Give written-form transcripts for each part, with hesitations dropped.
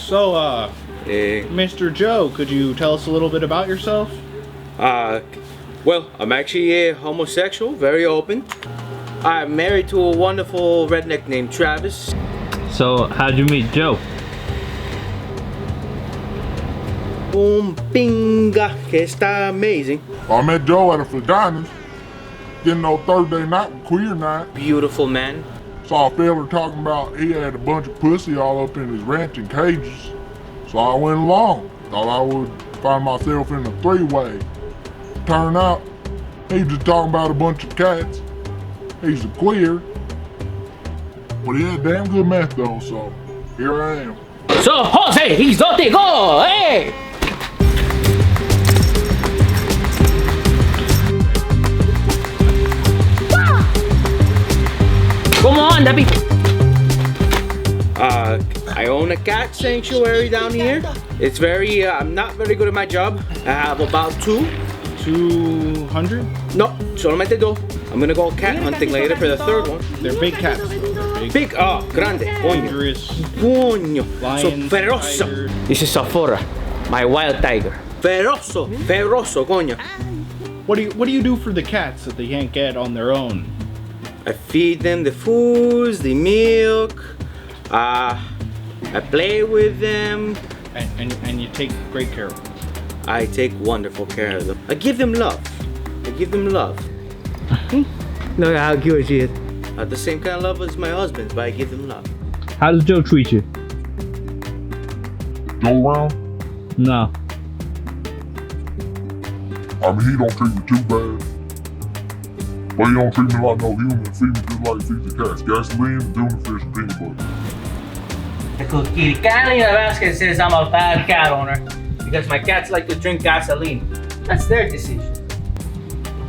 So, Mr. Joe, could you tell us a little bit about yourself? Well, I'm actually a homosexual, very open. I'm married to a wonderful redneck named Travis. So, how'd you meet Joe? Boom, pinga, que está amazing. I met Joe at a Flagina's, getting no Thursday night queer night. Beautiful man. Saw a fella talking about he had a bunch of pussy all up in his ranch in cages. So I went along. Thought I would find myself in a three-way. Turned out, he was just talking about a bunch of cats. He's a queer. But he had damn good meth though, so here I am. So, Jose, Exotico, hey! Come on, Debbie. I own a cat sanctuary down here. It's very, I'm not very good at my job. I have about 200? No, solamente dos. I'm gonna go cat hunting later for the third one. They're big cats. They're Big, grande, coño. dangerous. Coño. So Lions, feroso. tigers. This is Safora, my wild tiger. Feroso, feroso, coño. What do you do for the cats that they can't get on their own? I feed them the foods, the milk. I play with them. And you take great care of them. I take wonderful care of them. I give them love. I give them love. Look how cute she is. Not the same kind of love as my husband's, but I give them love. How does Joe treat you? Joe around? No. I mean, he don't treat me too bad. But he don't treat me like no human. Feed me just like he feeds the cats. Gasoline, tuna fish, and peanut butter. Carolina Vasquez says I'm a bad cat owner because my cats like to drink gasoline. That's their decision.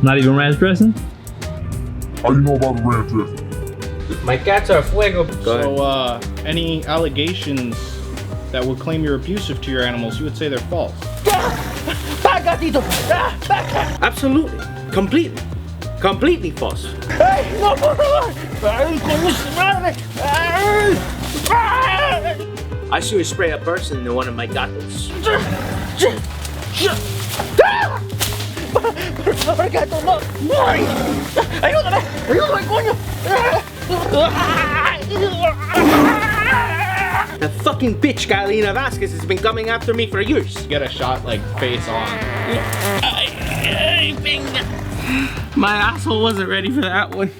Not even ranch dressing? How you know about the ranch dressing? My cats are fuego. So, any allegations that would claim you're abusive to your animals, you would say they're false. Absolutely. Completely. Completely false. I should spray a person in one of my gatos. Por favor, gato, no. Ayúdame, ayúdame, coño. The fucking bitch, Carolina Vasquez, has been coming after me for years. Get a shot like face on. My asshole wasn't ready for that one.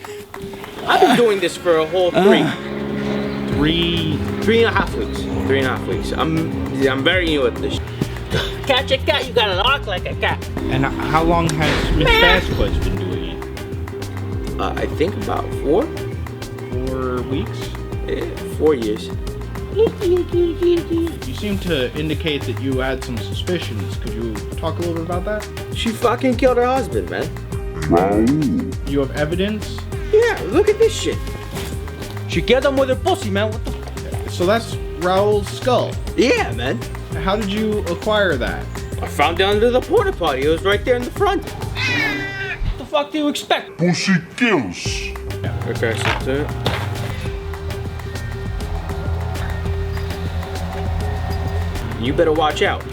I've been doing this for a whole 3.5 weeks. 3.5 weeks. I'm very new at this. Catch a cat, you gotta walk like a cat. And how long has Miss Vasquez been doing it? I think about 4 weeks? 4 years. You seem to indicate that you had some suspicions. Could you talk a little bit about that? She fucking killed her husband, man. You have evidence? Yeah, look at this shit. She killed him with her pussy, man. What the? So that's Raul's skull. Yeah, man. How did you acquire that? I found it under the porta potty. It was right there in the front. What the fuck do you expect? Pussy kills. Yeah. Okay, so that's it. You better watch out.